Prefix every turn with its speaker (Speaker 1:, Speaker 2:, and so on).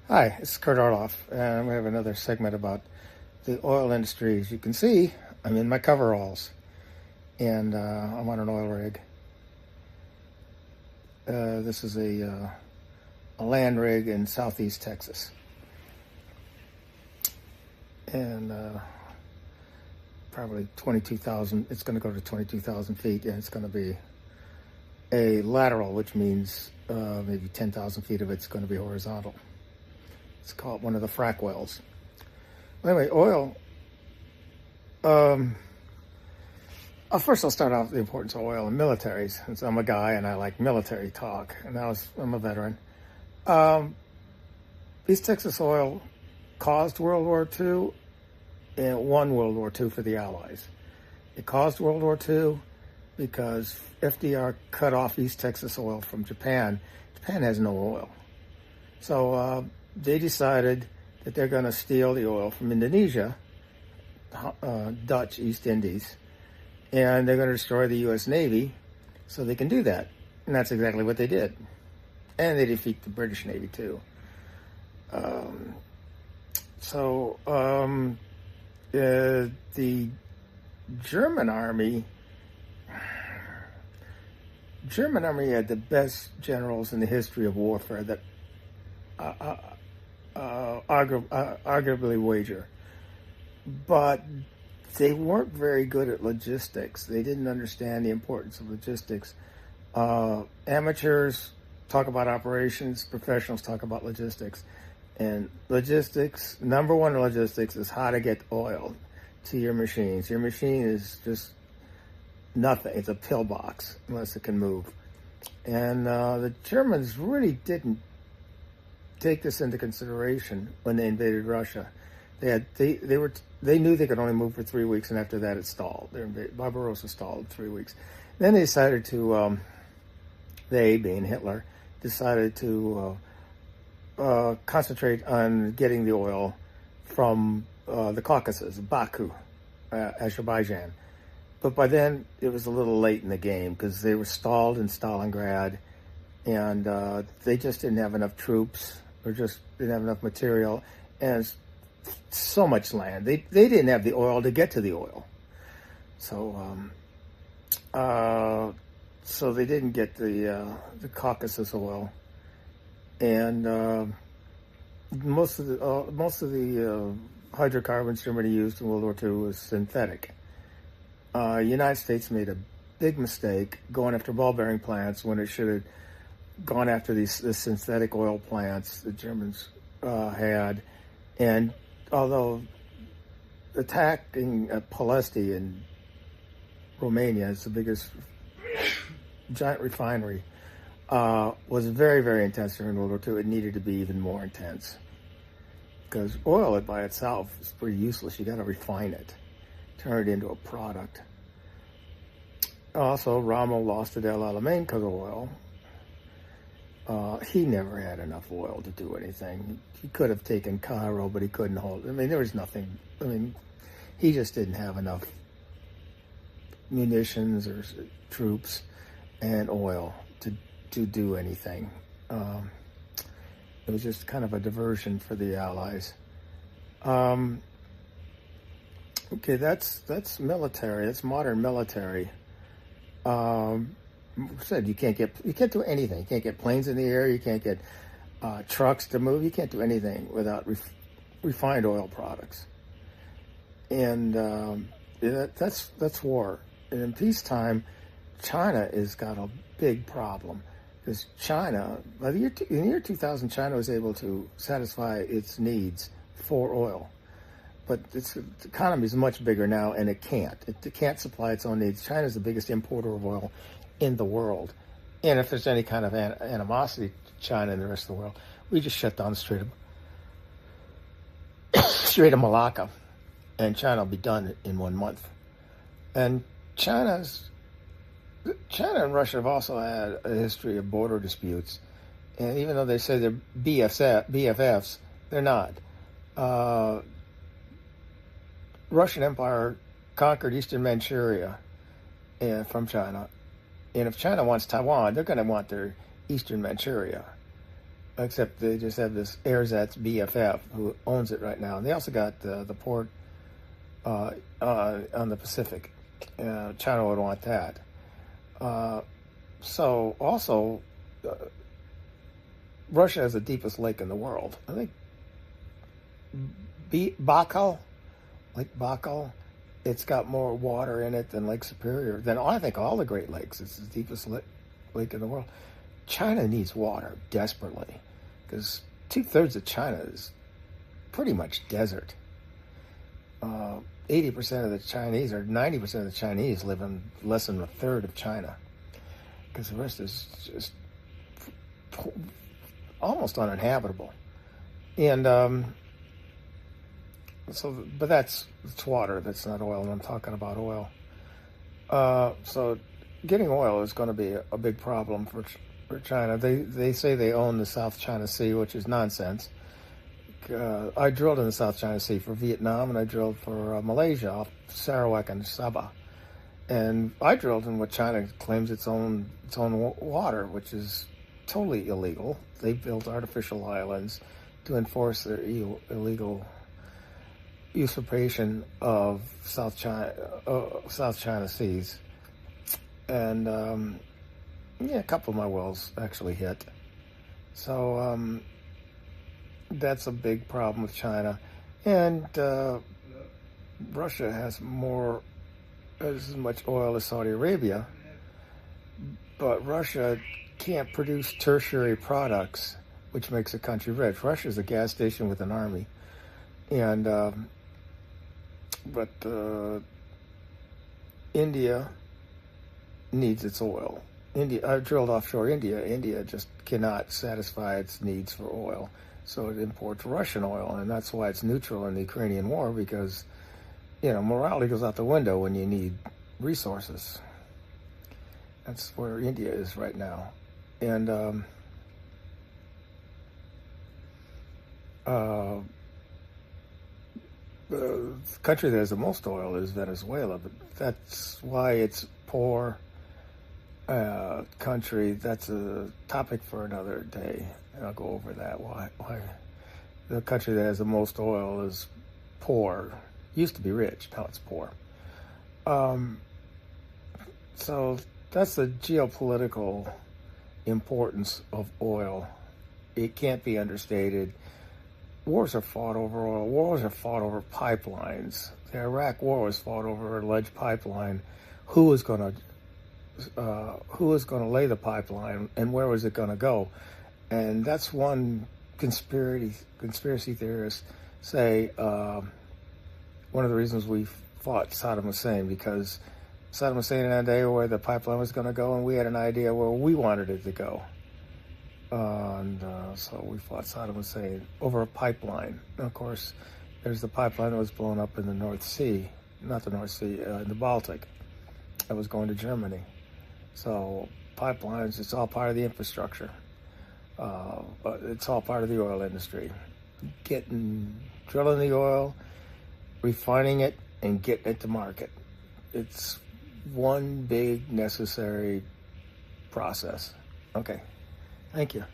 Speaker 1: Hi, it's Curt Orloff, and we have another segment about the oil industry. As you can see, I'm in my coveralls, and I'm on an oil rig. This is a land rig in southeast Texas, and probably 22,000. It's going to go to 22,000 feet, and it's going to be a lateral, which means maybe 10,000 feet of it's going to be horizontal. It's called one of the frac wells. Anyway, oil. First, I'll start off with the importance of oil in militaries, since I'm a guy and I like military talk, and I'm a veteran. East Texas oil caused World War II and won World War II for the Allies. It caused World War II because FDR cut off East Texas oil from Japan. Japan has no oil. So they decided that they're going to steal the oil from Indonesia, Dutch East Indies, and they're going to destroy the U.S. Navy so they can do that. And that's exactly what they did. And they defeat the British Navy, too. The German Army had the best generals in the history of warfare that arguably wager. But they weren't very good at logistics. They didn't understand the importance of logistics. Amateurs talk about operations, professionals talk about logistics. And logistics, number one in logistics is how to get oil to your machines. Your machine is just nothing. It's a pillbox unless it can move. And the Germans really didn't take this into consideration when they invaded Russia. They knew they could only move for 3 weeks, and after that it stalled. Barbarossa stalled 3 weeks. Then they decided to, they being Hitler, decided to concentrate on getting the oil from the Caucasus, Baku, Azerbaijan. But by then it was a little late in the game because they were stalled in Stalingrad, and they just didn't have enough troops or just didn't have enough material and so much land. They didn't have the oil to get to the oil. So they didn't get the Caucasus oil, and most of the hydrocarbons Germany used in World War II was synthetic. United States made a big mistake going after ball bearing plants when it should have gone after the synthetic oil plants the Germans had. And although attacking Ploesti in Romania, is the biggest giant refinery, was very, very intense during World War II. It needed to be even more intense because oil by itself is pretty useless. You got to refine it, turn it into a product. Also, Rommel lost at El Alamein because of oil. He never had enough oil to do anything. He could have taken Cairo, but he couldn't hold it. I mean, there was nothing. I mean, he just didn't have enough munitions or troops and oil to do anything. It was just kind of a diversion for the Allies. Okay, that's military. That's modern military. Said you can't do anything. You can't get planes in the air. You can't get trucks to move. You can't do anything without refined oil products. And that's war. And in peacetime, China has got a big problem because China, in the year 2000, China was able to satisfy its needs for oil. but its economy is much bigger now, and it can't. It can't supply its own needs. China is the biggest importer of oil in the world, and if there's any kind of animosity to China and the rest of the world, we just shut down the Strait of Malacca, and China will be done in 1 month. And China and Russia have also had a history of border disputes, and even though they say they're BFFs, they're not. Russian Empire conquered Eastern Manchuria from China, and if China wants Taiwan, they're going to want their Eastern Manchuria. Except they just have this ersatz BFF who owns it right now, and they also got the port on the Pacific. China would want that. So also, Russia has the deepest lake in the world. I think Baikal, Lake Baikal, it's got more water in it than Lake Superior, than I think all the Great Lakes. It's the deepest lake in the world. China needs water desperately because 2/3 of China is pretty much desert. 80% of the Chinese, or 90% of the Chinese, live in less than a third of China, because the rest is just almost uninhabitable. And but it's water. That's not oil, and I'm talking about oil. So getting oil is going to be a big problem for China. They say they own the South China Sea, which is nonsense. I drilled in the South China Sea for Vietnam, and I drilled for Malaysia off Sarawak and Sabah. And I drilled in what China claims its own water, which is totally illegal. They built artificial islands to enforce their illegal usurpation of South China Seas. And a couple of my wells actually hit. So that's a big problem with China. And Russia has as much oil as Saudi Arabia, but Russia can't produce tertiary products, which makes a country rich. Russia's a gas station with an army, and but India needs its oil. I drilled offshore India. India just cannot satisfy its needs for oil, so it imports Russian oil, and that's why it's neutral in the Ukrainian war, because morality goes out the window when you need resources. That's where India is right now. And the country that has the most oil is Venezuela, but that's why it's poor country. That's a topic for another day, and I'll go over that. Why the country that has the most oil is poor. Used to be rich, now it's poor. So that's the geopolitical importance of oil. It can't be understated. Wars are fought over oil. Wars are fought over pipelines. The Iraq War was fought over an alleged pipeline. Who was going to lay the pipeline, and where was it going to go? And that's one conspiracy theorists say one of the reasons we fought Saddam Hussein, because Saddam Hussein had an idea where the pipeline was going to go, and we had an idea where we wanted it to go. So we fought Saddam Hussein over a pipeline. And of course, there's the pipeline that was blown up in the North Sea, not the North Sea, the Baltic, that was going to Germany. So pipelines, it's all part of the infrastructure. It's all part of the oil industry. Drilling the oil, refining it, and getting it to market. It's one big necessary process. Okay. Thank you.